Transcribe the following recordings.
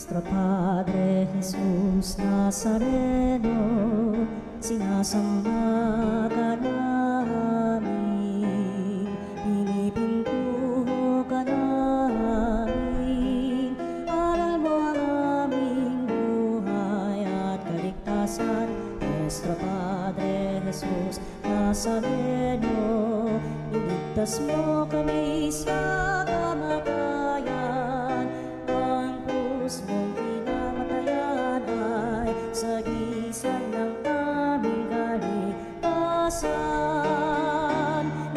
Nuestro Padre Jesús Nazareno, sinasamba ka namin, pinipintuho ka namin, aral mo ang aming buhay at kaligtasan. Nuestro Padre Jesús Nazareno, iligtas mo kami sa kamatayan, ang krus mong pinamatayan ay sagisag ng aming kaligtasan.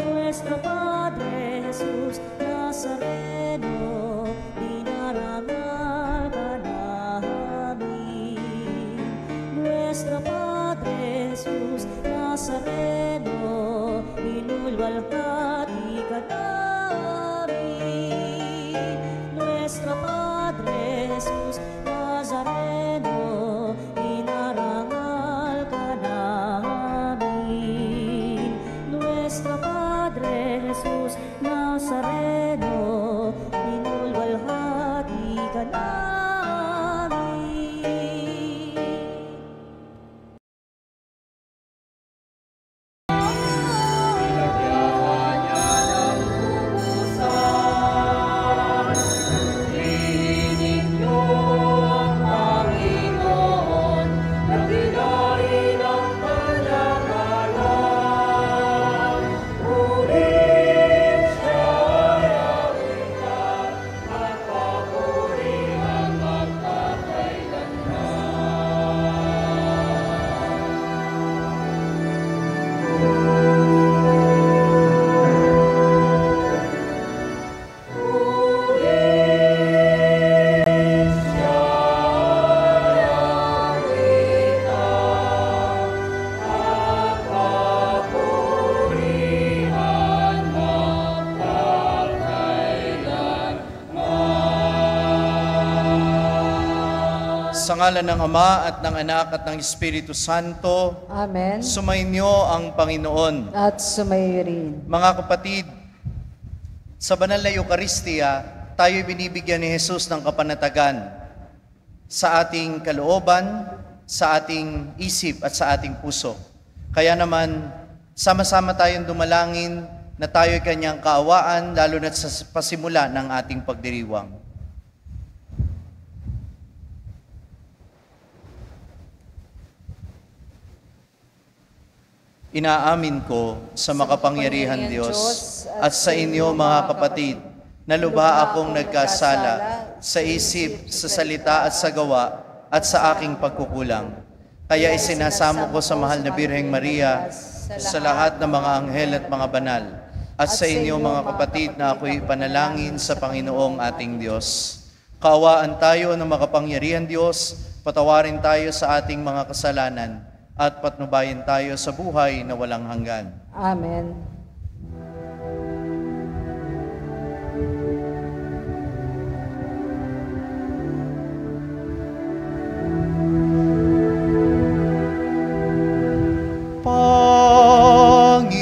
Nuestro Padre Jesús Nazareno, dinarangal ka namin. Nuestro Padre Jesús Nazareno, inulwalhati ka namin. Nuestro Padre Jesús Nazareno, inarangal ka namin. Nuestro Padre Jesús Nazareno, inulwalhati ka namin. Sa ngalan ng Ama at ng Anak at ng Espiritu Santo. Amen. Sumainyo ang Panginoon. At sumayo rin. Mga kapatid, sa banal na Eucharistia, tayo'y binibigyan ni Jesus ng kapanatagan sa ating kalooban, sa ating isip at sa ating puso. Kaya naman, sama-sama tayong dumalangin na tayo'y kanyang kaawaan, lalo na sa pasimula ng ating pagdiriwang. Inaamin ko sa makapangyarihan Diyos at sa inyo mga kapatid na lubha akong nagkasala sa isip, sa salita at sa gawa at sa aking pagkukulang. Kaya isinasamo ko sa mahal na Birheng Maria, sa lahat ng mga anghel at mga banal, at sa inyo mga kapatid na ako'y ipanalangin sa Panginoong ating Diyos. Kaawaan tayo ng makapangyarihan Diyos, patawarin tayo sa ating mga kasalanan, at patnubayan tayo sa buhay na walang hanggan. Amen.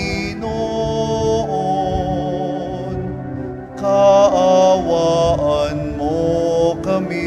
Panginoon, kaawaan mo kami.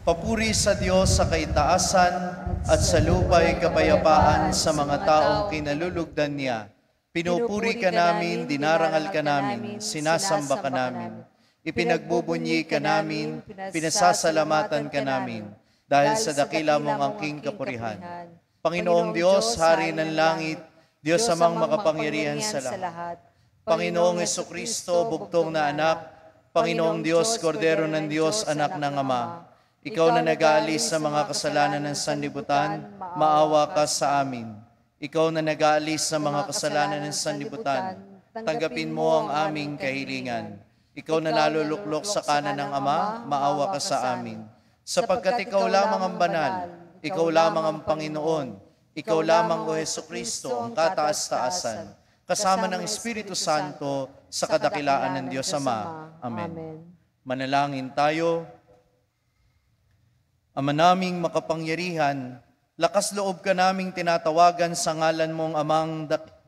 Papuri sa Diyos sa kaitaasan at sa lupa'y kapayapaan sa mga taong kinalulugdan niya. Pinupuri ka namin, dinarangal ka namin, sinasamba ka namin. Ipinagbubunyi ka namin, pinasasalamatan ka namin, dahil sa dakila mong angking kapurihan. Panginoong Diyos, Hari ng langit, Diyos amang makapangyarihan sa lahat. Panginoong Jesucristo, bugtong na anak, Panginoong Diyos, Kordero ng Diyos, anak ng Ama. Ikaw na nag-aalis sa mga kasalanan ng sanlibutan, maawa ka sa amin. Ikaw na nag-aalis sa mga kasalanan ng sanlibutan, tanggapin mo ang aming kahilingan. Ikaw na naluluklok sa kanan ng Ama, maawa ka sa amin. Sapagkat ikaw lamang ang banal, ikaw lamang ang Panginoon, ikaw lamang o Jesucristo ang kataas-taasan, kasama ng Espiritu Santo sa kadakilaan ng Diyos Ama. Amen. Manalangin tayo. Ama naming makapangyarihan, lakas loob ka naming tinatawagan sa ngalan mong amang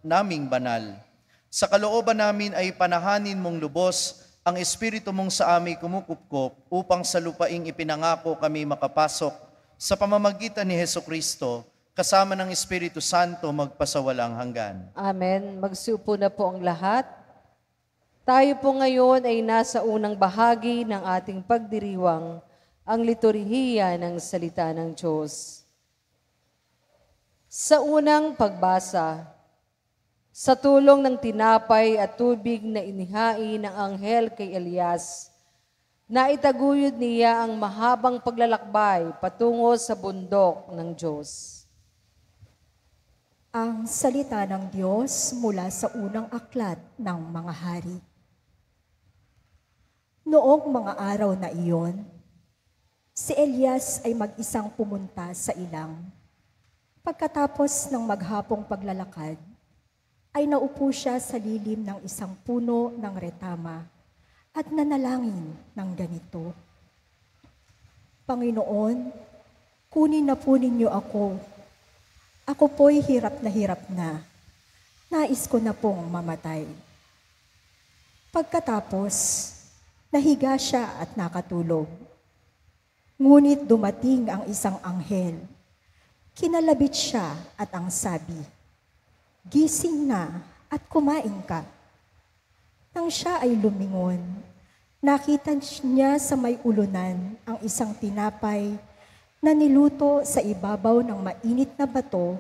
naming banal. Sa kalooban namin ay panahanin mong lubos ang Espiritu mong sa aming kumukupkop upang sa lupaing ipinangako kami makapasok sa pamamagitan ni Jesucristo, kasama ng Espiritu Santo magpasawalang hanggan. Amen. Magsupo na po ang lahat. Tayo po ngayon ay nasa unang bahagi ng ating pagdiriwang, ang liturhiya ng salita ng Diyos. Sa unang pagbasa, sa tulong ng tinapay at tubig na inihain ng anghel kay Elias, naitaguyod niya ang mahabang paglalakbay patungo sa bundok ng Diyos. Ang salita ng Diyos mula sa unang aklat ng mga hari. Noong mga araw na iyon, si Elias ay mag-isang pumunta sa ilang. Pagkatapos ng maghapong paglalakad, ay naupo siya sa lilim ng isang puno ng retama at nanalangin ng ganito, Panginoon, kunin na po ninyo ako. Ako po'y hirap na. Nais ko na pong mamatay. Pagkatapos, nahiga siya at nakatulog. Ngunit dumating ang isang anghel. Kinalabit siya at ang sabi, Gising na at kumain ka. Nang siya ay lumingon, nakita niya sa may ulunan ang isang tinapay na niluto sa ibabaw ng mainit na bato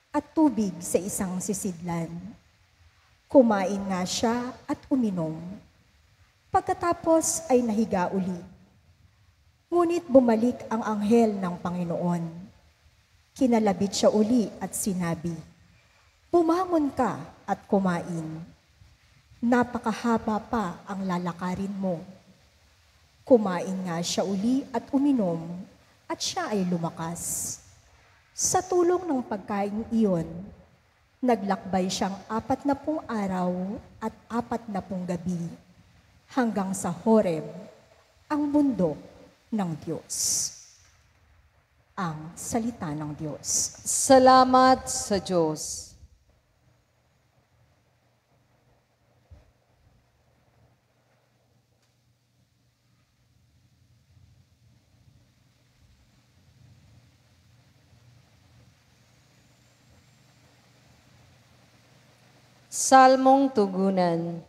at tubig sa isang sisidlan. Kumain nga siya at uminom. Pagkatapos ay nahiga uli. Ngunit bumalik ang anghel ng Panginoon. Kinalabit siya uli at sinabi, Bumangon ka at kumain. Napakahaba pa ang lalakarin mo. Kumain nga siya uli at uminom, at siya ay lumakas. Sa tulong ng pagkain iyon, naglakbay siyang 40 araw at 40 gabi hanggang sa Horeb, ang bundok ng Diyos. Ang salita ng Diyos. Salamat sa Diyos. Salmong Tugunan.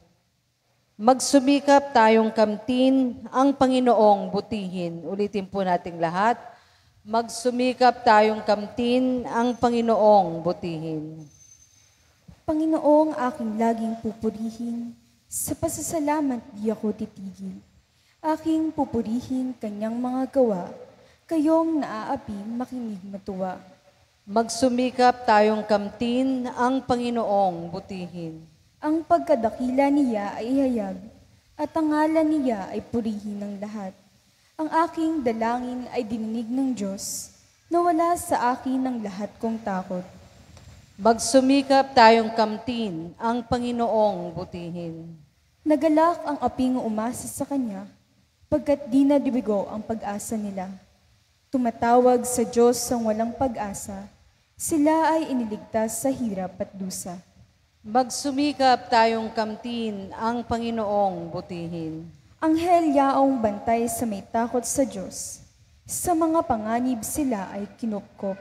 Magsumikap tayong kamtin ang Panginoong butihin. Ulitin po nating lahat. Magsumikap tayong kamtin ang Panginoong butihin. Panginoong aking laging pupurihin, sa pasasalamat di ako titigil. Aking pupurihin kanyang mga gawa, kayong naaabing makinig matuwa. Magsumikap tayong kamtin ang Panginoong butihin. Ang pagkadakila niya ay ihayag, at ang ngalan niya ay purihin ng lahat. Ang aking dalangin ay dininig ng Diyos, na wala sa akin ang lahat kong takot. Magsumikap tayong kamtin ang Panginoong butihin. Nagalak ang aping umasa sa Kanya, pagkat di na dibigo ang pag-asa nila. Tumatawag sa Diyos ang walang pag-asa, sila ay iniligtas sa hirap at dusa. Magsumikap tayong kamtin ang Panginoong butihin. Anghel yaong bantay sa may takot sa Diyos, sa mga panganib sila ay kinupkop.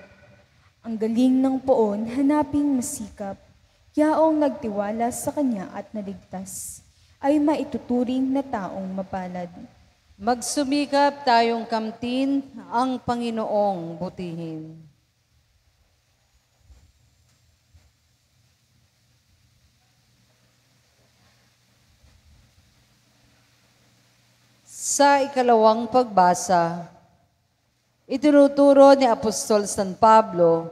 Ang galing ng poon hanaping masikap, yaong nagtiwala sa Kanya at naligtas. ay maituturing na taong mapalad. Magsumikap tayong kamtin ang Panginoong butihin. Sa ikalawang pagbasa, itinuturo ni Apostol San Pablo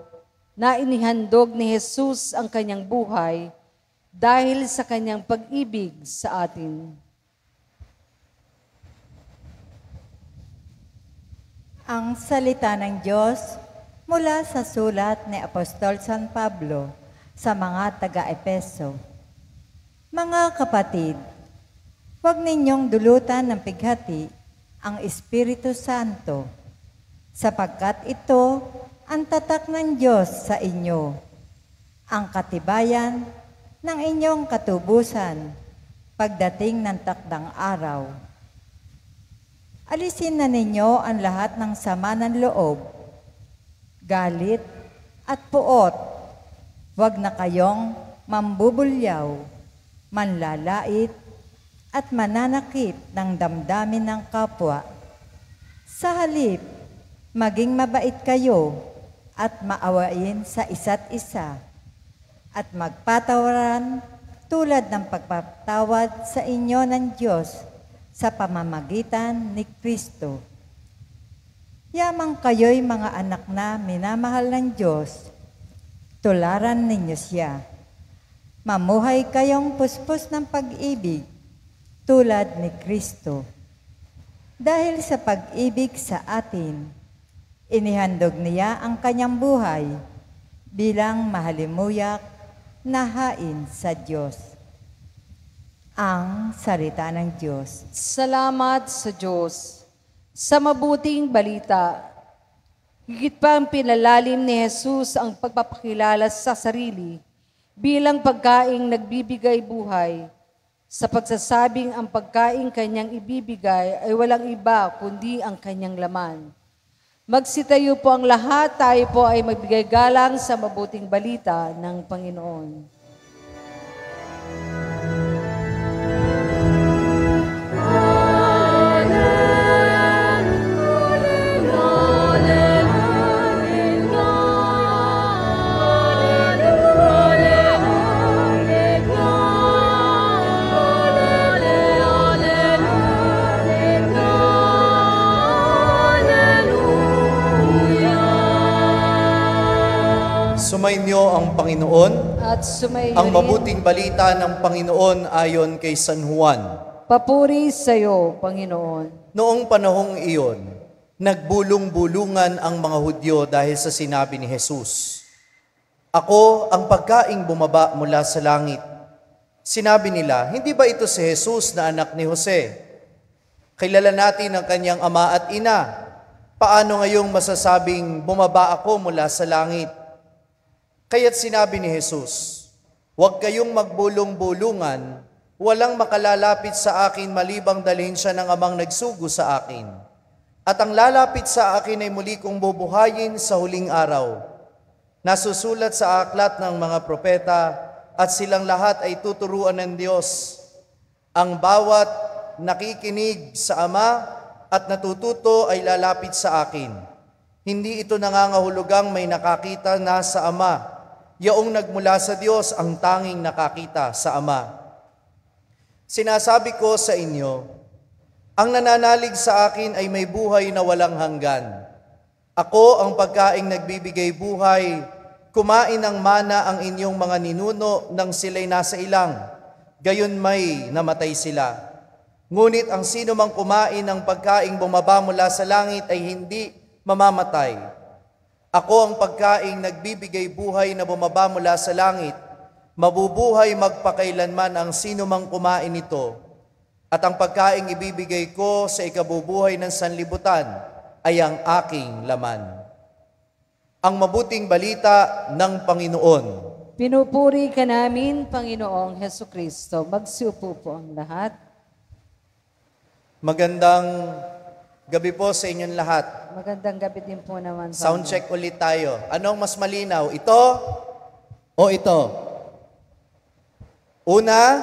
na inihandog ni Jesus ang kanyang buhay dahil sa kanyang pag-ibig sa atin. Ang salita ng Diyos mula sa sulat ni Apostol San Pablo sa mga taga-Epeso. Mga kapatid, huwag ninyong dulutan ng pighati ang Espiritu Santo, sapagkat ito ang tatak ng Diyos sa inyo, ang katibayan ng inyong katubusan pagdating ng takdang araw. Alisin na ninyo ang lahat ng sama ng loob, galit at puot. Huwag na kayong mambubulyaw, manlalait at mananakit ng damdamin ng kapwa. Sa halip, maging mabait kayo at maawain sa isa't isa at magpatawaran tulad ng pagpatawad sa inyo ng Diyos sa pamamagitan ni Kristo. Yamang kayo'y mga anak na minamahal ng Diyos, tularan ninyo siya. Mamuhay kayong puspos ng pag-ibig tulad ni Kristo. Dahil sa pag-ibig sa atin, inihandog niya ang kanyang buhay bilang mahalimuyak na hain sa Diyos. Ang salita ng Diyos. Salamat sa Diyos. Sa mabuting balita, higit pa ang pinalalim ni Jesus ang pagpapakilala sa sarili bilang pagkaing nagbibigay buhay, sa pagsasabing ang pagkaing kanyang ibibigay ay walang iba kundi ang kanyang laman. Magsitayo po ang lahat, tayo po ay magbigay galang sa mabuting balita ng Panginoon. Sumainyo ang Panginoon, At sumayo ang rin, mabuting balita ng Panginoon ayon kay San Juan. papuri sa iyo, Panginoon. Noong panahong iyon, nagbulong-bulungan ang mga Hudyo dahil sa sinabi ni Jesus, "Ako ang pagkaing bumaba mula sa langit." Sinabi nila, "Hindi ba ito si Jesus na anak ni Jose? Kilala natin ang kanyang ama at ina. Paano ngayong masasabing bumaba ako mula sa langit?" Kaya't sinabi ni Jesus, "Huwag kayong magbulong-bulungan, walang makalalapit sa akin malibang dalhin siya ng amang nagsugo sa akin. At ang lalapit sa akin ay muli kong bubuhayin sa huling araw. Nasusulat sa aklat ng mga propeta at silang lahat ay tuturuan ng Diyos. Ang bawat nakikinig sa Ama at natututo ay lalapit sa akin. Hindi ito nangangahulugang may nakakita na sa Ama. Yaong nagmula sa Diyos ang tanging nakakita sa Ama. Sinasabi ko sa inyo, ang nananalig sa akin ay may buhay na walang hanggan. Ako ang pagkaing nagbibigay buhay. Kumain ng mana ang inyong mga ninuno nang sila'y nasa ilang. Gayon may namatay sila. Ngunit ang sino mang kumain ng pagkaing bumaba mula sa langit ay hindi mamamatay. Ako ang pagkaing nagbibigay buhay na bumaba mula sa langit. Mabubuhay magpakailanman ang sino mang kumain nito. At ang pagkaing ibibigay ko sa ikabubuhay ng sanlibutan ay ang aking laman." Ang mabuting balita ng Panginoon. Pinupuri ka namin, Panginoong Hesukristo. Magsiupo po ang lahat. Magandang gabi po sa inyong lahat. Magandang gabi din po naman. Sound check ulit tayo. Anong mas malinaw? Ito o ito? Una,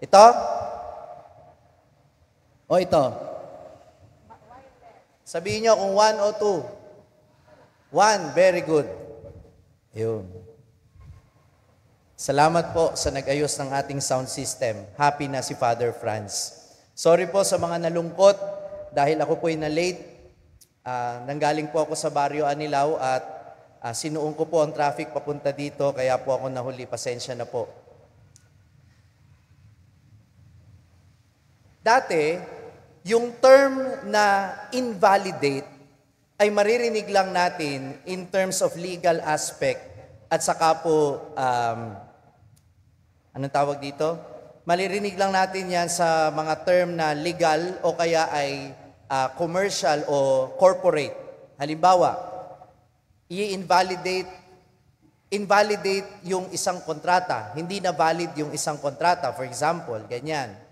Ito? O ito? Sabihin nyo kung 1 o 2. 1, very good. Yun. Salamat po sa nag-ayos ng ating sound system. Happy na si Father Franz. Sorry po sa mga nalungkot dahil ako po'y na-late. Nanggaling po ako sa Barrio Anilao at sinuong ko po ang traffic papunta dito kaya po ako nahuli. Pasensya na po. Dati, yung term na invalidate ay maririnig lang natin in terms of legal aspect at saka po, anong tawag dito? Maririnig lang natin yan sa mga term na legal o kaya ay commercial o corporate. Halimbawa, invalidate yung isang kontrata. Hindi na valid yung isang kontrata, for example, ganyan.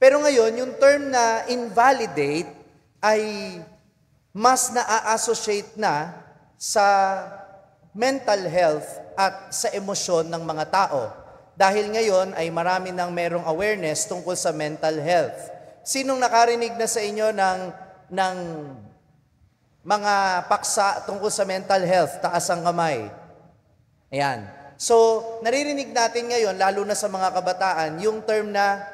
Pero ngayon, yung term na invalidate ay mas na-associate na sa mental health at sa emosyon ng mga tao. Dahil ngayon ay marami nang merong awareness tungkol sa mental health. Sinong nakarinig na sa inyo ng mga paksa tungkol sa mental health? Taas ang kamay. Ayan. So, naririnig natin ngayon, lalo na sa mga kabataan, yung term na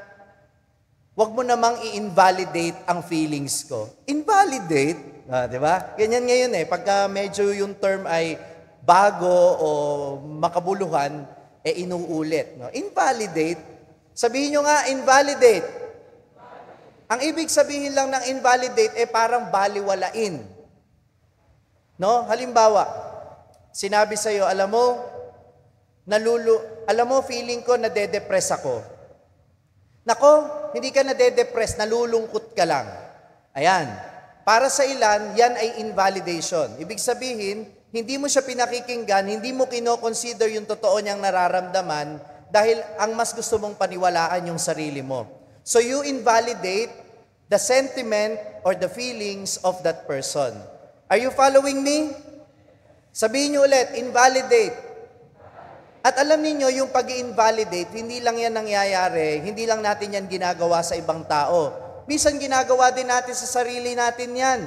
wag mo namang i-invalidate ang feelings ko. Invalidate? Di ba? Ganyan ngayon pagka medyo yung term ay bago o makabuluhan, inuulit. No? Invalidate. Sabihin nyo nga, invalidate. Ang ibig sabihin lang ng invalidate parang baliwalain. No? Halimbawa, sinabi sa'yo, alam mo, feeling ko nade-depress ako. Nako, hindi ka nade-depress, nalulungkot ka lang. Ayan. Para sa ilan, yan ay invalidation. Ibig sabihin, hindi mo siya pinakikinggan, hindi mo kino-consider yung totoo niyang nararamdaman dahil ang mas gusto mong paniwalaan yung sarili mo. So you invalidate the sentiment or the feelings of that person. Are you following me? Sabihin niyo ulit, invalidate. At alam niyo yung pag-i-invalidate, hindi lang yan nangyayari, hindi lang natin yan ginagawa sa ibang tao. Minsan ginagawa din natin sa sarili natin yan.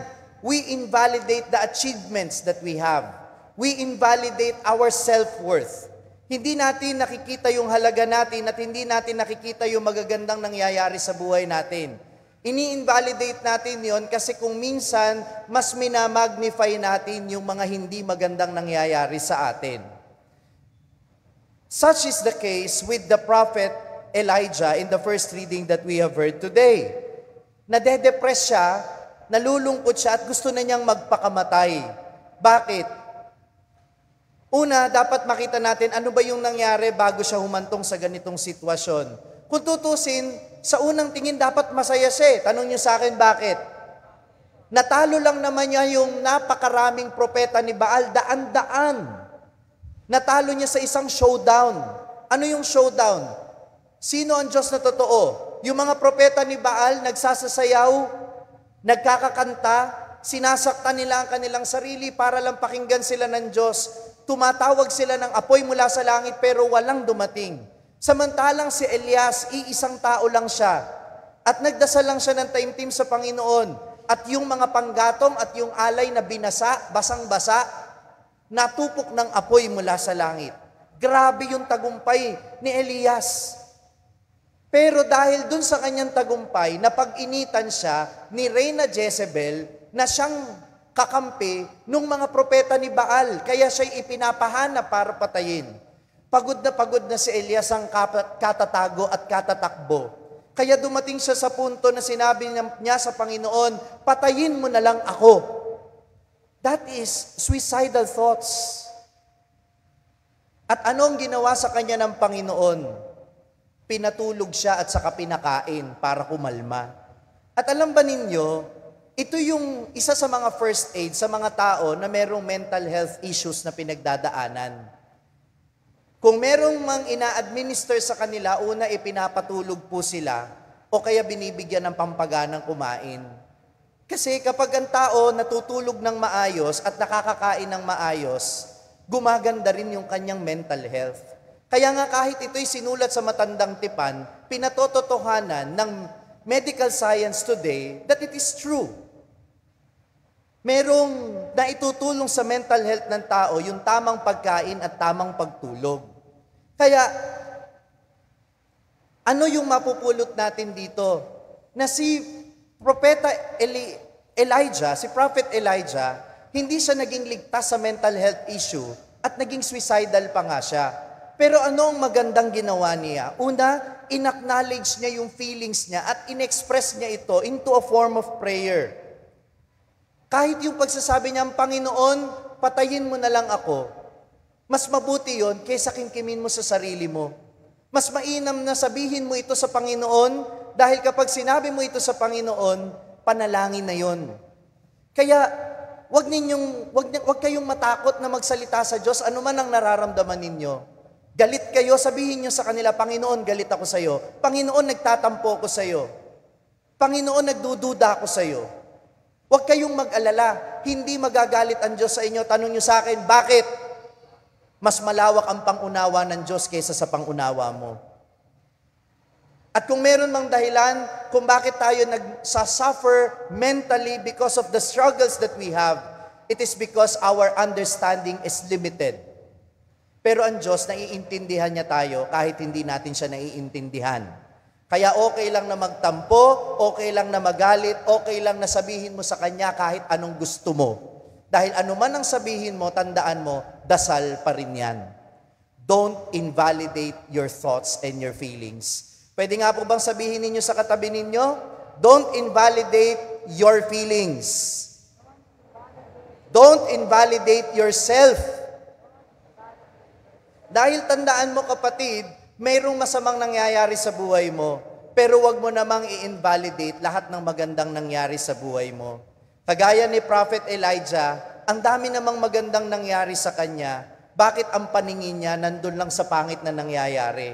We invalidate the achievements that we have. We invalidate our self-worth. Hindi natin nakikita yung halaga natin at hindi natin nakikita yung magagandang nangyayari sa buhay natin. Ini-invalidate natin yon kasi kung minsan, mas minamagnify natin yung mga hindi magandang nangyayari sa atin. Such is the case with the prophet Elijah in the first reading that we have heard today. Nade-depress siya, nalulungkot siya at gusto na niyang magpakamatay. Bakit? Una, dapat makita natin ano ba yung nangyari bago siya humantong sa ganitong sitwasyon. Kung tutusin, sa unang tingin dapat masaya siya. Tanong niyo sa akin bakit? Natalo lang naman niya yung napakaraming propeta ni Baal, daan-daan. Natalo niya sa isang showdown. Ano yung showdown? Sino ang Diyos na totoo? Yung mga propeta ni Baal, nagsasasayaw, nagkakakanta, sinasaktan nila ang kanilang sarili para lang pakinggan sila ng Diyos. Tumatawag sila ng apoy mula sa langit pero walang dumating. Samantalang si Elias, iisang tao lang siya. At nagdasal lang siya ng taimtim sa Panginoon. At yung mga panggatong at yung alay na binasa, basang-basa, natupok ng apoy mula sa langit. Grabe yung tagumpay ni Elias. Pero dahil dun sa kanyang tagumpay, napag-initan siya ni Reyna Jezebel na siyang kakampi nung mga propeta ni Baal. Kaya siya'y ipinapahana para patayin. Pagod na si Elias ang katatago at katatakbo. Kaya dumating siya sa punto na sinabi niya sa Panginoon, patayin mo na lang ako. That is suicidal thoughts. At anong ginawa sa kanya ng Panginoon? Pinatulog siya at saka pinakain para kumalma. At alam ba ninyo, ito yung isa sa mga first aid sa mga tao na merong mental health issues na pinagdadaanan. Kung merong mang ina-administer sa kanila, una ipinapatulog po sila o kaya binibigyan ng pampaganang kumain. Kasi kapag ang tao natutulog ng maayos at nakakakain ng maayos, gumaganda rin yung kanyang mental health. Kaya nga kahit ito'y sinulat sa matandang tipan, pinatototohanan ng medical science today that it is true. Merong naitutulong sa mental health ng tao yung tamang pagkain at tamang pagtulog. Kaya, ano yung mapupulot natin dito? Na si Prophet Elijah, hindi siya naging ligtas sa mental health issue at naging suicidal pa nga siya. Pero ano ang magandang ginawa niya? Una, in-acknowledge niya yung feelings niya at in-express niya ito into a form of prayer. Kahit yung pagsasabi niya, Panginoon, patayin mo na lang ako. Mas mabuti yon kaysa kimkimin mo sa sarili mo. Mas mainam na sabihin mo ito sa Panginoon dahil kapag sinabi mo ito sa Panginoon, panalangin na yon. Kaya, wag kayong matakot na magsalita sa Diyos, ano man ang nararamdaman ninyo. Galit kayo, sabihin nyo sa kanila, Panginoon, galit ako sa iyo. Panginoon, nagtatampo ako sa iyo. Panginoon, nagdududa ako sa iyo. Huwag kayong mag-alala, hindi magagalit ang Diyos sa inyo. Tanong nyo sa akin, bakit? Mas malawak ang pangunawa ng Diyos kaysa sa pangunawa mo. At kung meron mang dahilan kung bakit tayo nagsasuffer mentally because of the struggles that we have, it is because our understanding is limited. Pero ang Diyos, naiintindihan niya tayo kahit hindi natin siya naiintindihan. Kaya okay lang na magtampo, okay lang na magalit, okay lang na sabihin mo sa Kanya kahit anong gusto mo. Dahil anuman ang sabihin mo, tandaan mo, dasal pa rin yan. Don't invalidate your thoughts and your feelings. Pwede nga po bang sabihin ninyo sa katabi ninyo? Don't invalidate your feelings. Don't invalidate yourself. Dahil tandaan mo kapatid, mayroong masamang nangyayari sa buhay mo, pero wag mo namang i-invalidate lahat ng magandang nangyari sa buhay mo. Kagaya ni Prophet Elijah, ang dami namang magandang nangyari sa kanya, bakit ang paningin niya nandun lang sa pangit na nangyayari?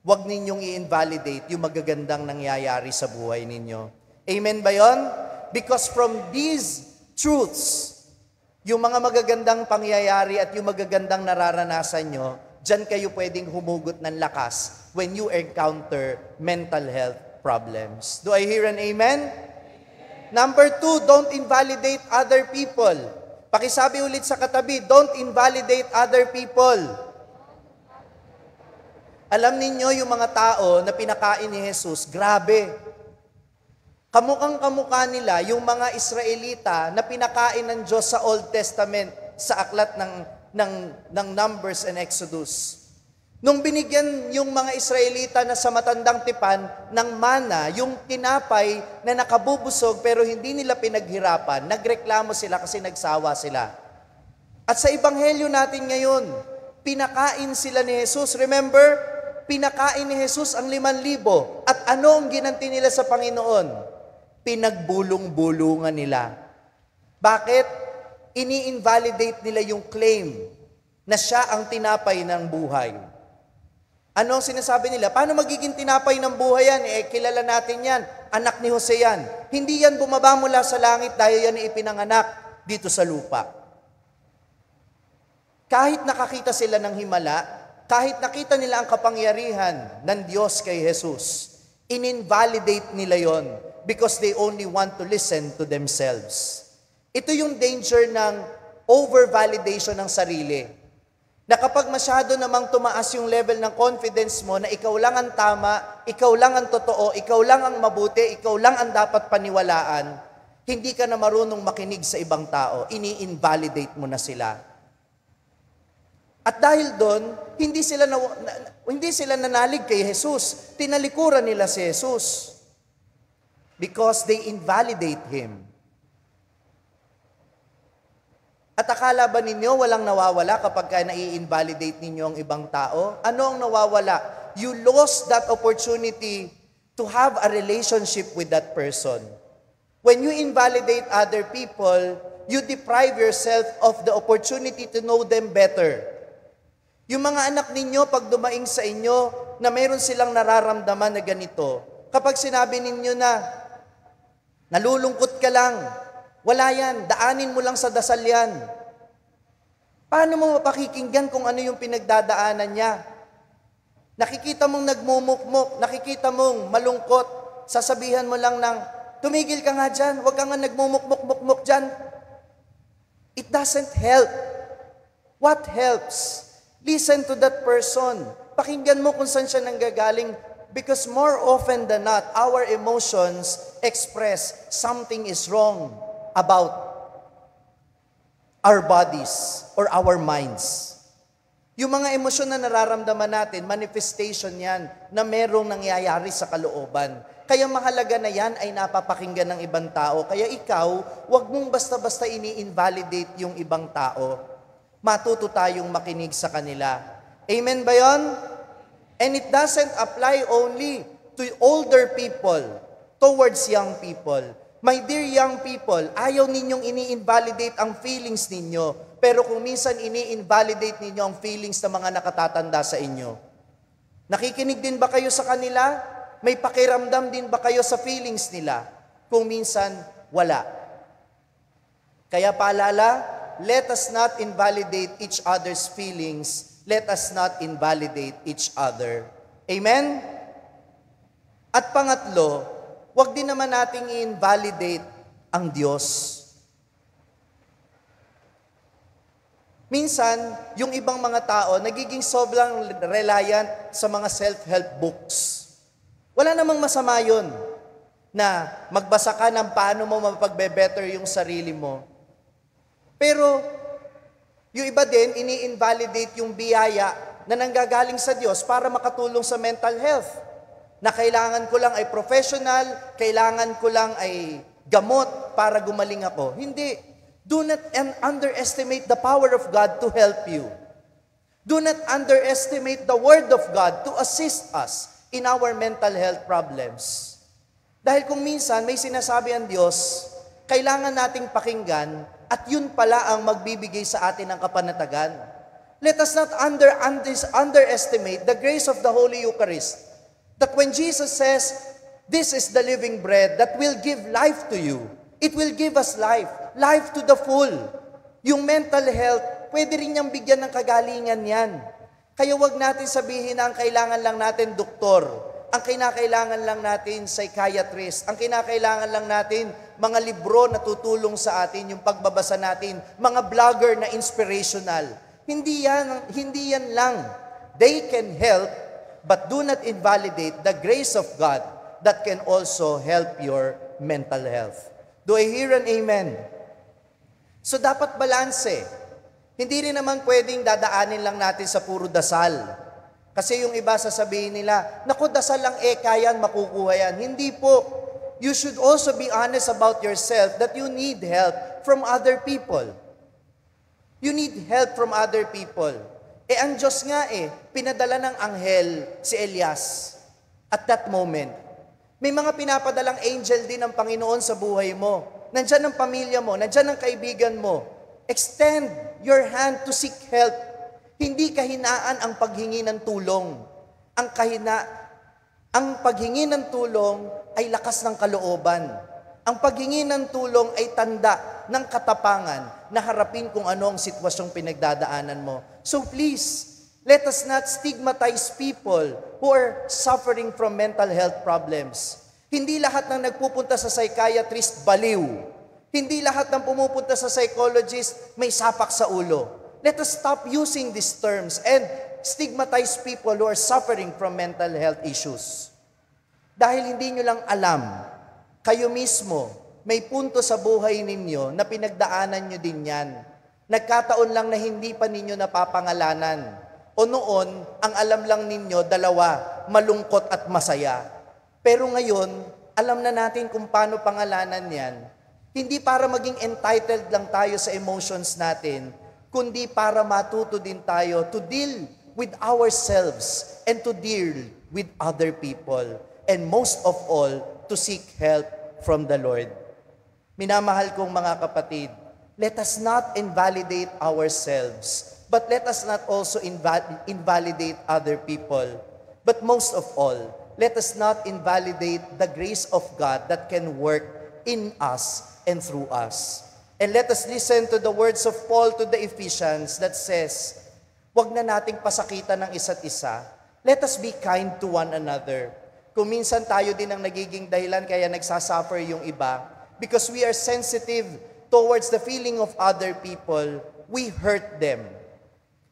Wag ninyong i-invalidate yung magagandang nangyayari sa buhay ninyo. Amen ba yon? Because from these truths, yung mga magagandang pangyayari at yung magagandang nararanasan nyo, dyan kayo pwedeng humugot ng lakas when you encounter mental health problems. Do I hear an amen? Number 2, don't invalidate other people. Pakisabi ulit sa katabi, don't invalidate other people. Alam ninyo yung mga tao na pinakain ni Jesus, grabe. Kamukang-kamukha nila yung mga Israelita na pinakain ng Diyos sa Old Testament sa aklat ng Numbers and Exodus. Nung binigyan yung mga Israelita na sa matandang tipan ng mana, yung tinapay na nakabubusog pero hindi nila pinaghirapan, nagreklamo sila kasi nagsawa sila. At sa Ebanghelyo natin ngayon, pinakain sila ni Jesus. Remember, pinakain ni Jesus ang 5,000. At ano ang ginanti nila sa Panginoon? Pinagbulong-bulungan nila. Bakit? Ini-invalidate nila yung claim na siya ang tinapay ng buhay. Ano ang sinasabi nila? Paano magiging tinapay ng buhay yan? Kilala natin yan. Anak ni Jose yan. Hindi yan bumaba mula sa langit dahil yan ipinanganak dito sa lupa. Kahit nakakita sila ng himala, kahit nakita nila ang kapangyarihan ng Diyos kay Jesus, in-invalidate nila yon because they only want to listen to themselves. Ito yung danger ng over-validation ng sarili. Na kapag masyado namang tumaas yung level ng confidence mo na ikaw lang ang tama, ikaw lang ang totoo, ikaw lang ang mabuti, ikaw lang ang dapat paniwalaan, hindi ka na marunong makinig sa ibang tao, ini-invalidate mo na sila. At dahil doon, hindi sila nanalig kay Jesus. Tinalikuran nila si Jesus. Because they invalidate Him. At akala ba ninyo walang nawawala kapag nai-invalidate ninyo ang ibang tao? Ano ang nawawala? You lost that opportunity to have a relationship with that person. When you invalidate other people, you deprive yourself of the opportunity to know them better. Yung mga anak ninyo, pag dumaing sa inyo na mayroon silang nararamdaman na ganito, kapag sinabi ninyo na, nalulungkot ka lang, wala yan, daanin mo lang sa dasal yan. Paano mo mapakikinggan kung ano yung pinagdadaanan niya? Nakikita mong nagmumukmok, nakikita mong malungkot, sasabihan mo lang ng, tumigil ka nga dyan, huwag ka nga nagmumukmok-mukmok dyan. It doesn't help. What helps? Listen to that person. Pakinggan mo kung saan siya nanggagaling, because more often than not, our emotions express something is wrong about our bodies or our minds. Yung mga emosyon na nararamdaman natin, manifestation yan na merong nangyayari sa kalooban. Kaya mahalaga na yan ay napapakinggan ng ibang tao. Kaya ikaw, wag mong basta-basta ini-invalidate yung ibang tao. Matuto tayong makinig sa kanila. Amen ba yun? And it doesn't apply only to older people, towards young people. My dear young people, ayaw ninyong ini-invalidate ang feelings ninyo. Pero kung minsan ini-invalidate ninyo ang feelings ng mga nakatatanda sa inyo. Nakikinig din ba kayo sa kanila? May pakiramdam din ba kayo sa feelings nila? Kung minsan, wala. Kaya paalala, let us not invalidate each other's feelings. Let us not invalidate each other. Amen? At pangatlo, wag din naman nating i-invalidate ang Diyos. Minsan, yung ibang mga tao, nagiging sobrang reliant sa mga self-help books. Wala namang masama yun na magbasa ka ng paano mo mapagbe-better yung sarili mo. Pero, yung iba din, ini-invalidate yung biyaya na nanggagaling sa Diyos para makatulong sa mental health. Na kailangan ko lang ay professional, kailangan ko lang ay gamot para gumaling ako. Hindi. Do not underestimate the power of God to help you. Do not underestimate the Word of God to assist us in our mental health problems. Dahil kung minsan may sinasabi ang Diyos, kailangan nating pakinggan at yun pala ang magbibigay sa atin ng kapanatagan. Let us not underestimate the grace of the Holy Eucharist. That when Jesus says, this is the living bread that will give life to you. It will give us life. Life to the full. Yung mental health, pwede rin niyang bigyan ng kagalingan yan. Kaya wag natin sabihin na ang kailangan lang natin doktor. Ang kinakailangan lang natin psychiatrist. Ang kinakailangan lang natin mga libro na tutulong sa atin, yung pagbabasa natin, mga vlogger na inspirational. Hindi yan lang. They can help, but do not invalidate the grace of God that can also help your mental health. Do I hear an amen? So dapat balanse. Hindi rin naman pwedeng dadaanin lang natin sa puro dasal. Kasi yung iba sasabihin nila, naku, dasal lang kaya makukuha yan. Hindi po. You should also be honest about yourself that you need help from other people. You need help from other people. Ang Diyos nga pinadala ng anghel si Elias at that moment. May mga pinapadalang angel din ng Panginoon sa buhay mo. Nandyan ang pamilya mo, nandyan ang kaibigan mo. Extend your hand to seek help. Hindi kahinaan ang paghingi ng tulong. Ang paghingi ng tulong ay lakas ng kalooban. Ang paghingi ng tulong ay tanda ng katapangan na harapin kung ano ang sitwasyong pinagdadaanan mo. So please, let us not stigmatize people who are suffering from mental health problems. Hindi lahat ng nagpupunta sa psychiatrist baliw. Hindi lahat ng pumupunta sa psychologist may sapak sa ulo. Let us stop using these terms and stigmatize people who are suffering from mental health issues. Dahil hindi nyo lang alam, kayo mismo, may punto sa buhay ninyo na pinagdaanan nyo din yan. Nagkataon lang na hindi pa ninyo napapangalanan. O noon, ang alam lang ninyo, dalawa, malungkot at masaya. Pero ngayon, alam na natin kung paano pangalanan yan. Hindi para maging entitled lang tayo sa emotions natin, kundi para matuto din tayo to deal with ourselves and to deal with other people. And most of all, to seek help from the Lord. Minamahal kong mga kapatid, let us not invalidate ourselves, but let us not also invalidate other people. But most of all, let us not invalidate the grace of God that can work in us and through us. And let us listen to the words of Paul to the Ephesians that says, huwag na nating pasakitan ng isa't isa, Let us be kind to one another. Kung minsan tayo din ang nagiging dahilan kaya nagsasuffer yung iba, because we are sensitive towards the feeling of other people, we hurt them.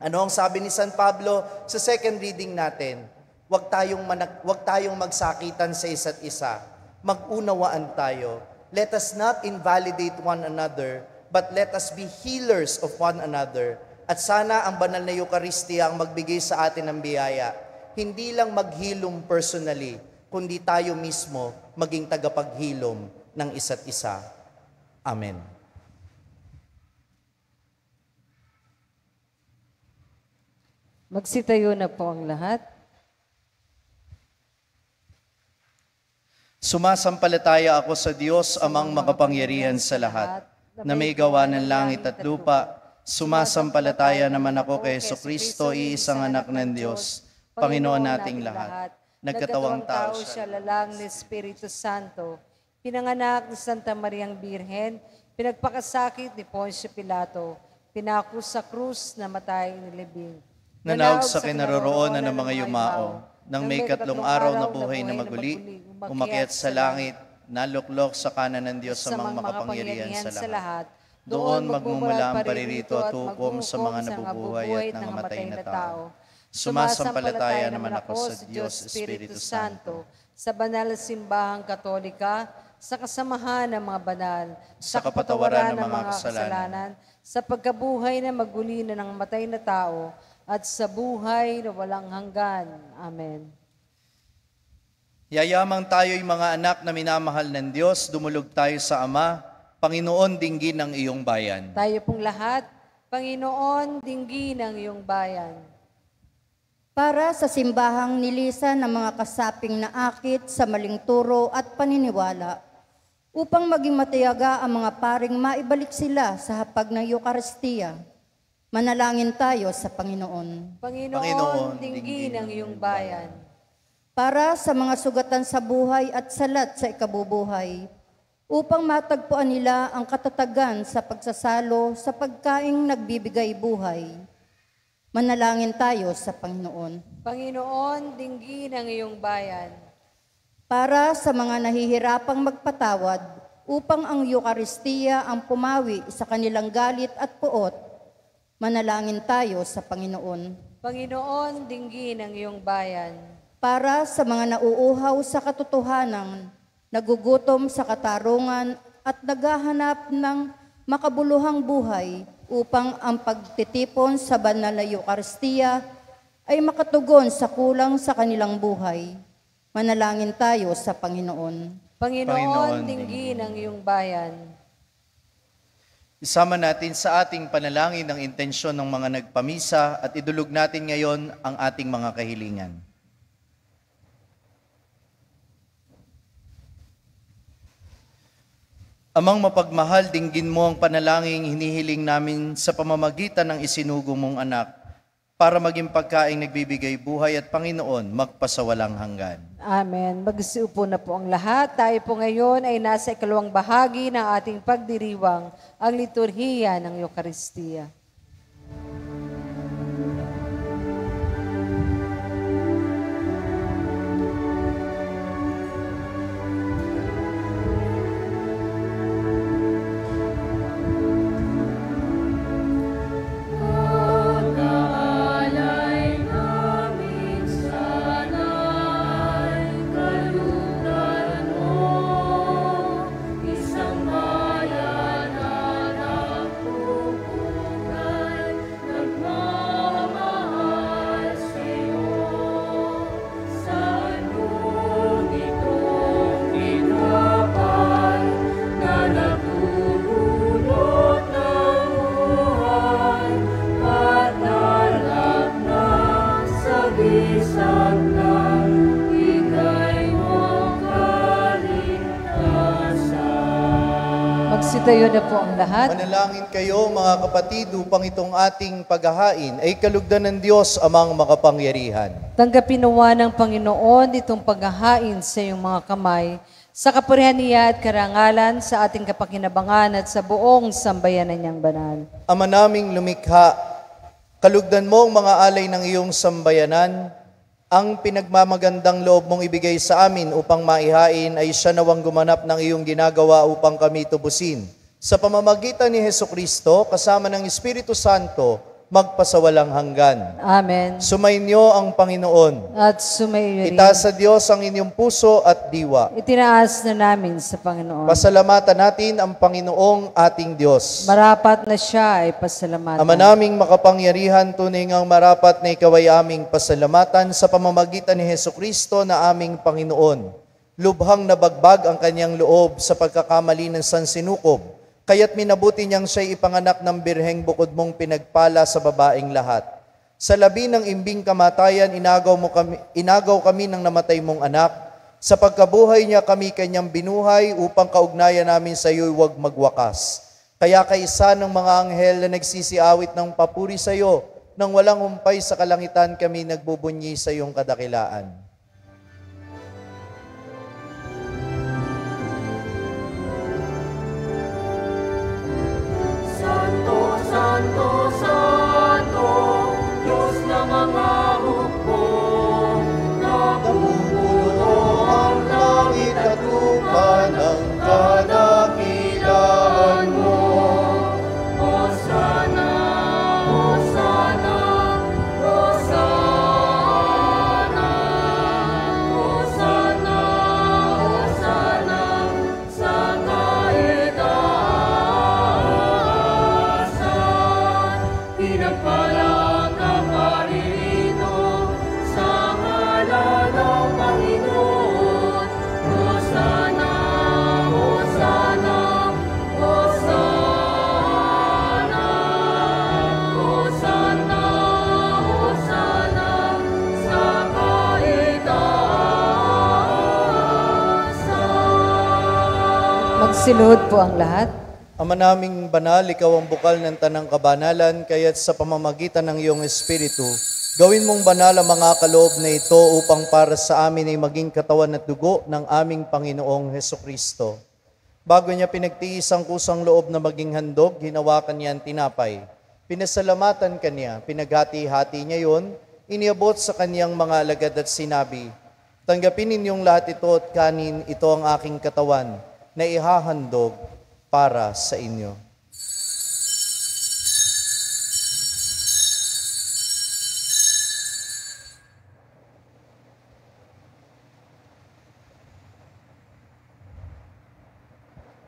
Ano ang sabi ni San Pablo sa second reading natin? Huwag tayong magsakitan sa isa't isa. Mag-unawaan tayo. Let us not invalidate one another, but let us be healers of one another. At sana ang banal na Eucharistia ang magbigay sa atin ng biyaya. Hindi lang maghilom personally, kundi tayo mismo maging tagapaghilom ng isa't isa. Amen. Magsitayo na po ang lahat. Sumasampalataya ako sa Diyos, amang makapangyarihan sa lahat, na may gawa ng langit at lupa. Sumasampalataya naman ako kay Jesucristo, iisang anak ng Diyos, Panginoon nating lahat. Nagkatawang tao siya, lalang ni Espiritu Santo, pinanganak ni Santa Mariang Birhen, pinagpakasakit ni Poncio Pilato, pinako sa krus, namatay nilibing. Nanaog sa kinaroroonan ng mga yumao, nang may 3 araw na buhay na maguli, umakyat sa langit, naluklok sa kanan ng Diyos sa mga makapangyarihan sa lahat. Doon magmumula ang paririto at hukom sa mga nabubuhay at nangamatay na tao. Sumasampalataya naman ako sa Diyos Espiritu Santo, sa banal na simbahang Katolika, sa kasamahan ng mga banal, sa kapatawaran ng mga kasalanan, sa pagkabuhay na maguli na ng matay na tao, at sa buhay na walang hanggan. Amen. Yayamang tayo'y mga anak na minamahal ng Diyos, dumulog tayo sa Ama, Panginoon, dinggin ang iyong bayan. Tayo pong lahat, Panginoon, dinggin ang iyong bayan. Para sa simbahang nilisan ng mga kasaping na akit sa maling turo at paniniwala, upang maging matiyaga ang mga paring maibalik sila sa hapag ng Eucharistia, manalangin tayo sa Panginoon. Panginoon, dinggin ang iyong bayan. Para sa mga sugatan sa buhay at salat sa ikabubuhay, upang matagpuan nila ang katatagan sa pagsasalo sa pagkaing nagbibigay buhay, manalangin tayo sa Panginoon. Panginoon, dinggin ang iyong bayan. Para sa mga nahihirapang magpatawad, upang ang Eucharistia ang pumawi sa kanilang galit at puot, manalangin tayo sa Panginoon. Panginoon, dinggin ang iyong bayan. Para sa mga nauuhaw sa katotohanan, nagugutom sa katarungan at naghahanap ng makabuluhang buhay upang ang pagtitipon sa banal na Eucharistia ay makatugon sa kulang sa kanilang buhay. Manalangin tayo sa Panginoon. Panginoon, dinggin ang iyong bayan. Isama natin sa ating panalangin ang intensyon ng mga nagpamisa at idulog natin ngayon ang ating mga kahilingan. Amang mapagmahal, dinggin mo ang panalangin hinihiling namin sa pamamagitan ng isinugo mong anak para maging pagkaing nagbibigay buhay at Panginoon magpasawalang hanggan. Amen. Magsiupo na po ang lahat. Tayo po ngayon ay nasa ikalawang bahagi ng ating pagdiriwang, ang liturhiya ng Eucharistia. Magsitayo na po ang lahat. Manalangin kayo mga kapatid upang itong ating paghahain ay kalugdan ng Diyos amang makapangyarihan. Tanggapin nawa ng Panginoon itong paghahain sa iyong mga kamay, sa kapurihan niya at karangalan sa ating kapakinabangan at sa buong sambayanan niyang banal. Ama naming lumikha, kalugdan mo ang mga alay ng iyong sambayanan Ang pinagmamagandang loob mong ibigay sa amin upang maihain ay siya nawang gumanap ng iyong ginagawa upang kami tubusin. Sa pamamagitan ni Hesukristo, kasama ng Espiritu Santo, magpasawalang hanggan. Amen. Sumainyo ang Panginoon. At sumaiyo rin. Itaas sa Diyos ang inyong puso at diwa. Itinaas na namin sa Panginoon. Pasalamatan natin ang Panginoong ating Diyos. Marapat na siya ay pasalamatan. Ama naming makapangyarihan, tunay ngang marapat na ikaw ay aming pasalamatan sa pamamagitan ni Hesukristo na aming Panginoon. Lubhang nabagbag ang kanyang loob sa pagkakamali ng sansinukob, kaya't minabuti niyang siya'y ipanganak ng birheng bukod mong pinagpala sa babaeng lahat. Sa labi ng imbing kamatayan, inagaw kami ng namatay mong anak. Sa pagkabuhay niya kami kanyang binuhay upang kaugnayan namin sa iyo'y huwag magwakas. Kaya kaisa ng mga anghel na nagsisiawit ng papuri sa iyo, nang walang humpay sa kalangitan kami nagbubunyi sa iyong kadakilaan. Santo, Santo, Santo, Diyos na mga hukbo, Namumuno ang langit at lupa ng kadakilaan mo. Hosana, Hosana, Hosana, Hosana, Hosana, sa kaitaasan. Pinagpalang ka paririto sa ngalan ng Panginoon. Hosana, Hosana, Hosana, Hosana, Hosana, sa kaitaasan. Magsiluhod po ang lahat. Ama naming banal, ikaw ang bukal ng tanang kabanalan, kaya't sa pamamagitan ng iyong Espiritu, gawin mong banal ang mga kaloob na ito upang para sa amin ay maging katawan at dugo ng aming Panginoong Hesukristo. Bago niya pinagtiis ang kusang loob na maging handog, hinawakan niya ang tinapay. Pinasalamatan kaniya, pinaghati-hati niya yon, iniabot sa kaniyang mga alagad at sinabi, "Tanggapin ninyong lahat ito at kanin, ito ang aking katawan na ihahandog para sa inyo."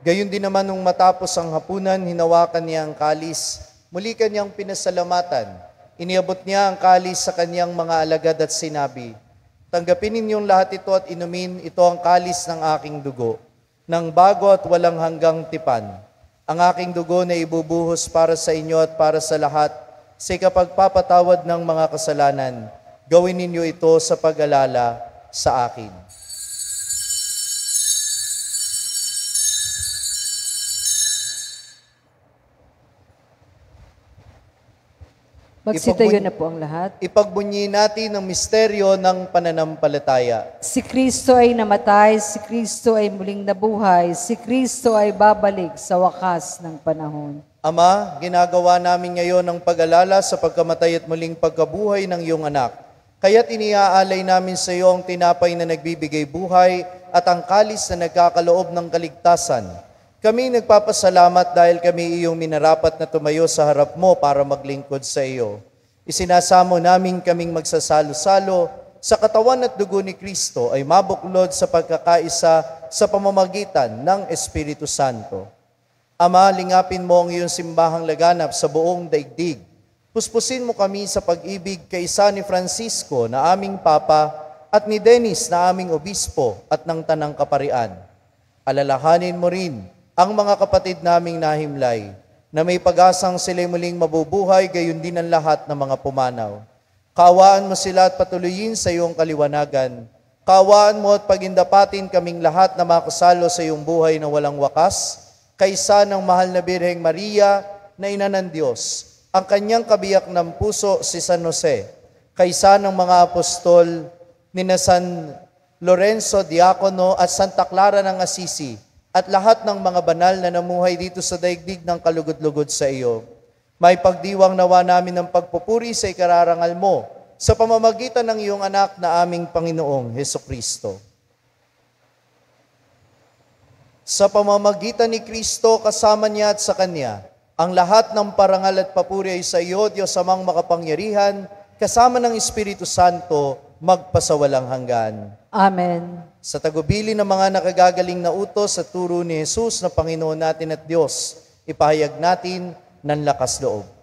Gayon din naman nung matapos ang hapunan, hinawakan niya ang kalis. Muli kanyang pinasalamatan. Iniabot niya ang kalis sa kanyang mga alagad at sinabi, "Tanggapin ninyong lahat ito at inumin, ito ang kalis ng aking dugo, ng bago at walang hanggang tipan. Ang aking dugo na ibubuhos para sa inyo at para sa lahat, sa ikapagpapatawad ng mga kasalanan. Gawin ninyo ito sa pag-alala sa akin." Magsitayo na po ang lahat. Ipagbunyi natin ang misteryo ng pananampalataya. Si Kristo ay namatay, si Kristo ay muling nabuhay, si Kristo ay babalik sa wakas ng panahon. Ama, ginagawa namin ngayon ang pag-alala sa pagkamatay at muling pagkabuhay ng iyong anak. Kaya't iniaalay namin sa iyo ang tinapay na nagbibigay buhay at ang kalis na nagkakaloob ng kaligtasan. Kami nagpapasalamat dahil kami iyong minarapat na tumayo sa harap mo para maglingkod sa iyo. Isinasamo namin kaming magsasalo-salo sa katawan at dugo ni Kristo ay mabuklod sa pagkakaisa sa pamamagitan ng Espiritu Santo. Ama, lingapin mo ang iyong simbahang laganap sa buong daigdig. Puspusin mo kami sa pag-ibig kaisa ni Francisco na aming Papa at ni Dennis na aming Obispo at ng Tanang Kaparian. Alalahanin mo rin ang mga kapatid naming nahimlay, na may pag-asang sila'y muling mabubuhay, gayon din ang lahat ng mga pumanaw. Kaawaan mo sila at patuloyin sa iyong kaliwanagan. Kaawaan mo at pagindapatin kaming lahat na makasalo sa iyong buhay na walang wakas, kaysa ng mahal na Birheng Maria na ina ng Diyos, ang kanyang kabiyak ng puso si San Jose, kaysa ng mga apostol ni na San Lorenzo Diacono at Santa Clara ng Assisi, at lahat ng mga banal na namuhay dito sa daigdig ng kalugod-lugod sa iyo. May pagdiwang nawa namin ng pagpupuri sa ikararangal mo sa pamamagitan ng iyong anak na aming Panginoong Hesukristo. Sa pamamagitan ni Kristo, kasama niya at sa Kanya, ang lahat ng parangal at papuri ay sa iyo, Diyos amang makapangyarihan, kasama ng Espiritu Santo, magpasawalang hanggan. Amen. Sa tagubili ng mga nakagagaling na utos sa turo ni Jesus na Panginoon natin at Diyos, ipahayag natin ng lakas loob.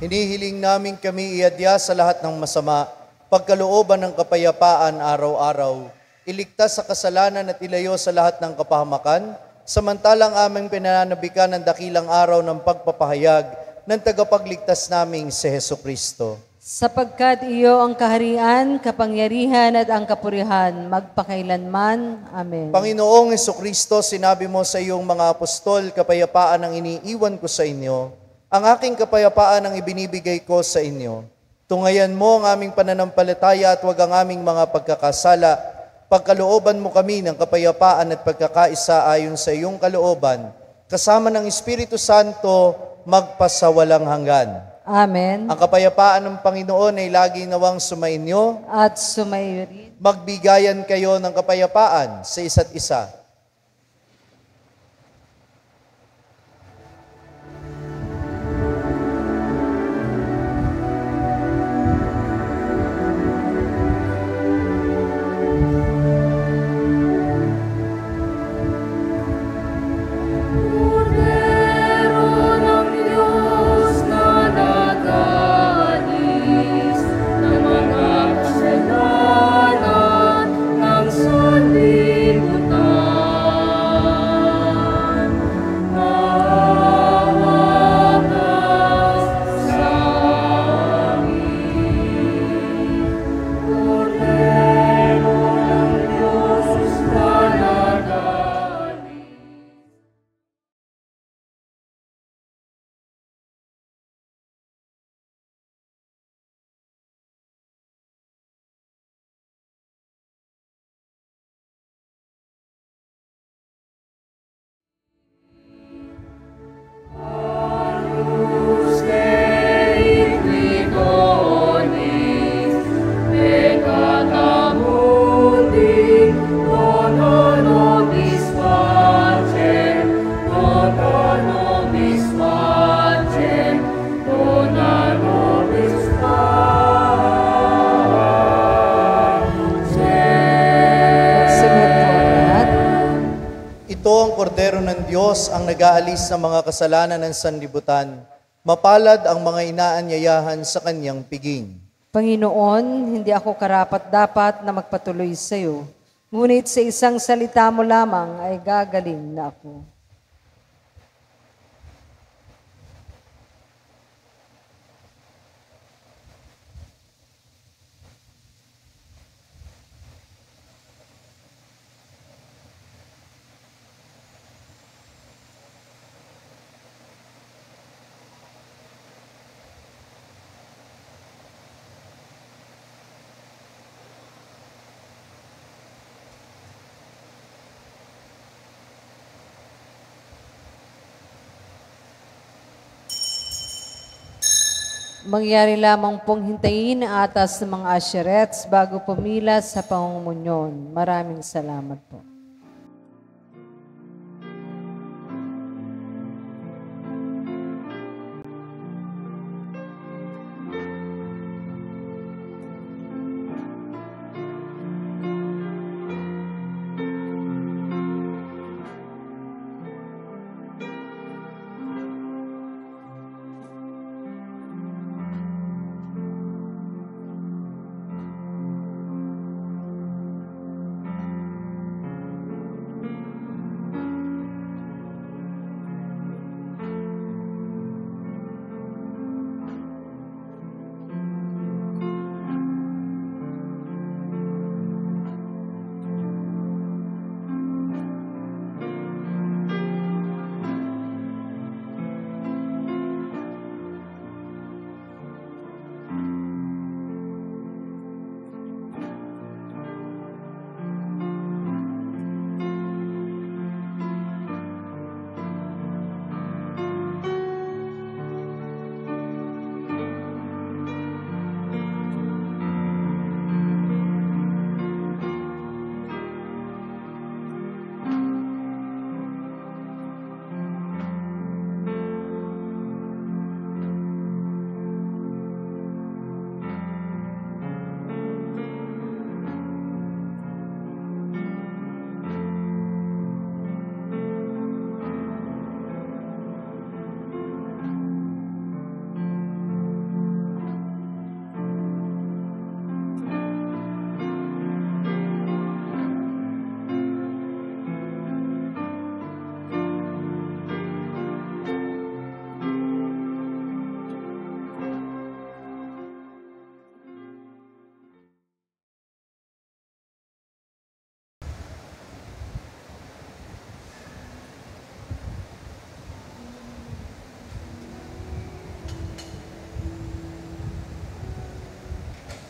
Hinihiling namin kami iadya sa lahat ng masama, pagkalooban ng kapayapaan araw-araw, iligtas sa kasalanan at ilayo sa lahat ng kapahamakan, samantalang aming pinananabikan ng dakilang araw ng pagpapahayag ng tagapagligtas naming si Hesukristo. Sapagkat iyo ang kaharian, kapangyarihan at ang kapurihan, magpakailanman. Amen. Panginoong Hesukristo, sinabi mo sa iyong mga apostol, kapayapaan ang iniiwan ko sa inyo, ang aking kapayapaan ang ibinibigay ko sa inyo. Tungayan mo ang aming pananampalataya at huwag ang aming mga pagkakasala. Pagkalooban mo kami ng kapayapaan at pagkakaisa ayon sa iyong kalooban, kasama ng Espiritu Santo, magpasawalang hanggan. Amen. Ang kapayapaan ng Panginoon ay lagi nawang sumainyo. At sumayo rin. Magbigayan kayo ng kapayapaan sa isa't isa. Kordero ng Diyos ang nag-aalis ng mga kasalanan ng sanlibutan. Mapalad ang mga inaanyayahan sa kanyang piging. Panginoon, hindi ako karapat-dapat na magpatuloy sa iyo, ngunit sa isang salita mo lamang ay gagaling na ako. Mangyari lamang pong hintayin ang atas ng mga asherets bago pumila sa pangungunyon. Maraming salamat po.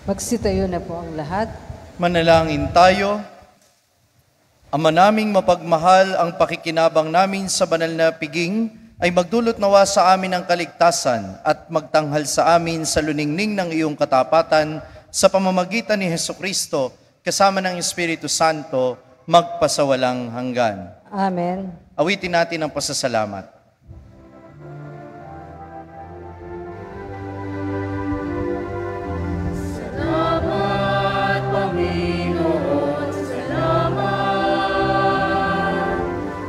Magsitayo na po ang lahat. Manalangin tayo. Ama naming mapagmahal, ang pakikinabang namin sa banal na piging ay magdulot nawa sa amin ng kaligtasan at magtanghal sa amin sa luningning ng iyong katapatan sa pamamagitan ni Hesukristo kasama ng Espiritu Santo magpasawalang hanggan. Amen. Awitin natin ang pasasalamat. Salamat, Panginoon. Salamat.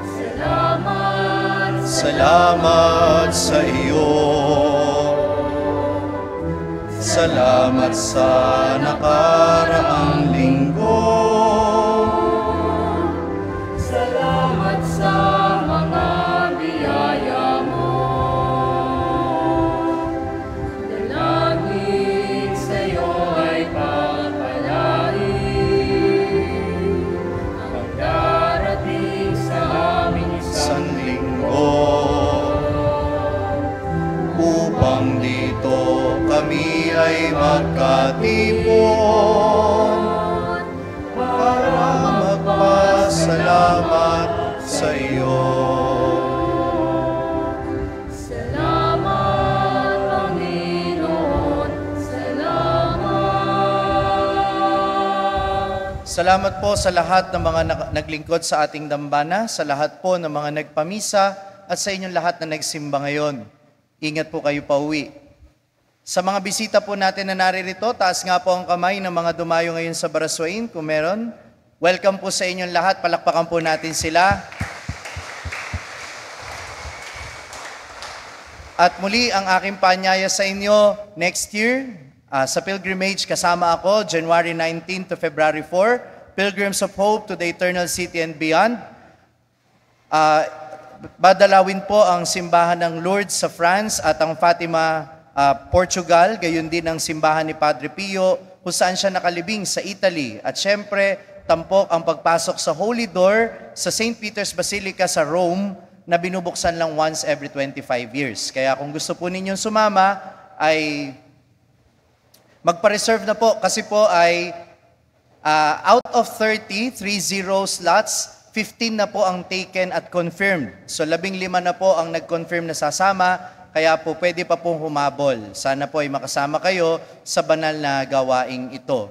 Salamat. Salamat sa iyo. Salamat sa nakaraang linggo. Salamat sa mga biyaya mo. Dalangin sa'yo ay papalain ang darating sa aming Isang linggo upang dito kami ay magkatipon para magpasalamat sa iyo. Salamat, Panginoon. Salamat. Salamat po sa lahat ng mga naglingkod sa ating dambana, sa lahat po ng mga nagpamisa at sa inyong lahat na nagsimba ngayon. Ingat po kayo pauwi. Sa mga bisita po natin na naririto, taas nga po ang kamay ng mga dumayo ngayon sa Baraswain, kung meron. Welcome po sa inyong lahat, palakpakan po natin sila. At muli ang aking paanyaya sa inyo, next year, Sa pilgrimage, kasama ako, January 19 to February 4, Pilgrims of Hope to the Eternal City and Beyond. Badalawin po ang simbahan ng Lourdes sa France at ang Fatima, Portugal, gayon din ang simbahan ni Padre Pio, kung saan siya nakalibing sa Italy. At syempre, tampok ang pagpasok sa Holy Door sa St. Peter's Basilica sa Rome na binubuksan lang once every 25 years. Kaya kung gusto po ninyong sumama, ay magpa-reserve na po kasi po ay out of 30 slots, 15 na po ang taken at confirmed. So 15 na po ang nag-confirm na sasama, kaya po pwede pa pong humabol. Sana po ay makasama kayo sa banal na gawaing ito.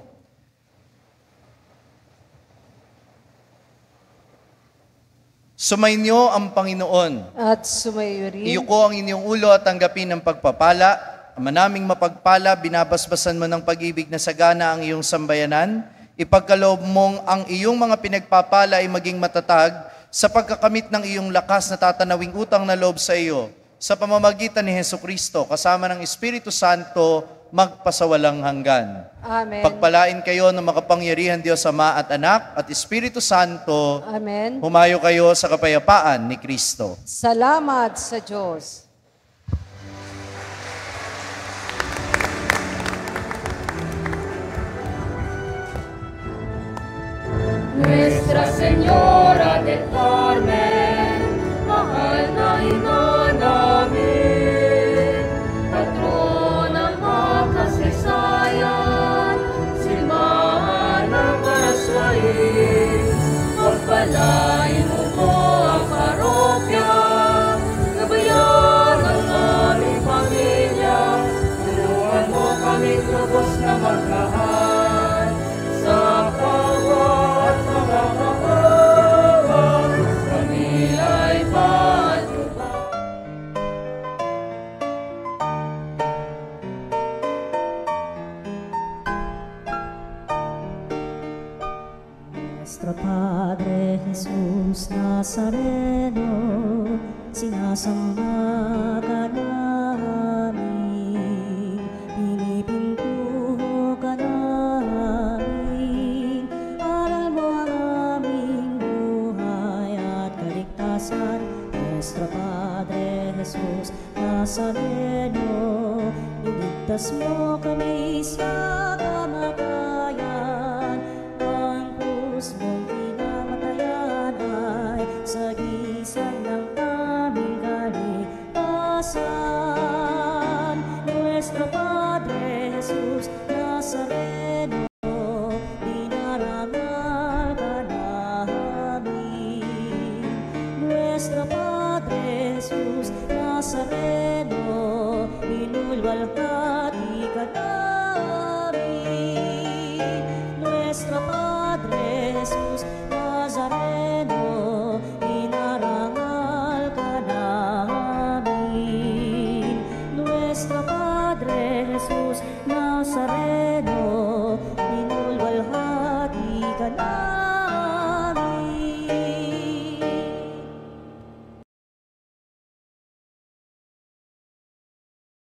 Sumainyo ang Panginoon. At sumayo rin. Iyuko ang inyong ulo at tanggapin ng pagpapala. Manaming mapagpala, binabasbasan mo ng pag-ibig na sagana ang iyong sambayanan. Ipagkaloob mong ang iyong mga pinagpapala ay maging matatag sa pagkakamit ng iyong lakas na tatanawing utang na loob sa iyo. Sa pamamagitan ni Hesukristo, kasama ng Espiritu Santo, magpasawalang hanggan. Amen. Pagpalain kayo ng makapangyarihan Diyos Ama at Anak at Espiritu Santo. Amen. Humayo kayo sa kapayapaan ni Kristo. Salamat sa Diyos. Nuestra Señora del Carmen, mahal na ina namin, patrona ng kasaysayan, simbahan ng Maraswain, pagpalain mo po ang parokya, gabayan ang aming pamilya, tulungan mo kaming lubos na magmahal sa bawat mga kaaway, kami ay patnubay. Nuestro Padre Jesus Nazareno, sinasamba ka namin, pinipintuho ka namin, aral mo ang aming buhay at kaligtasan. Nuestro Padre Jesus Nazareno, iligtas mo kami sa kamatayan, ang krus mong pinamatayan ay sagisag ng aming kaligtasan. Nuestro Padre Jesus Nazareno, dinarangal ka namin. Nuestro Padre Jesus Nazareno, inulwalhati ka namin. Nuestro Padre Jesus Nazareno,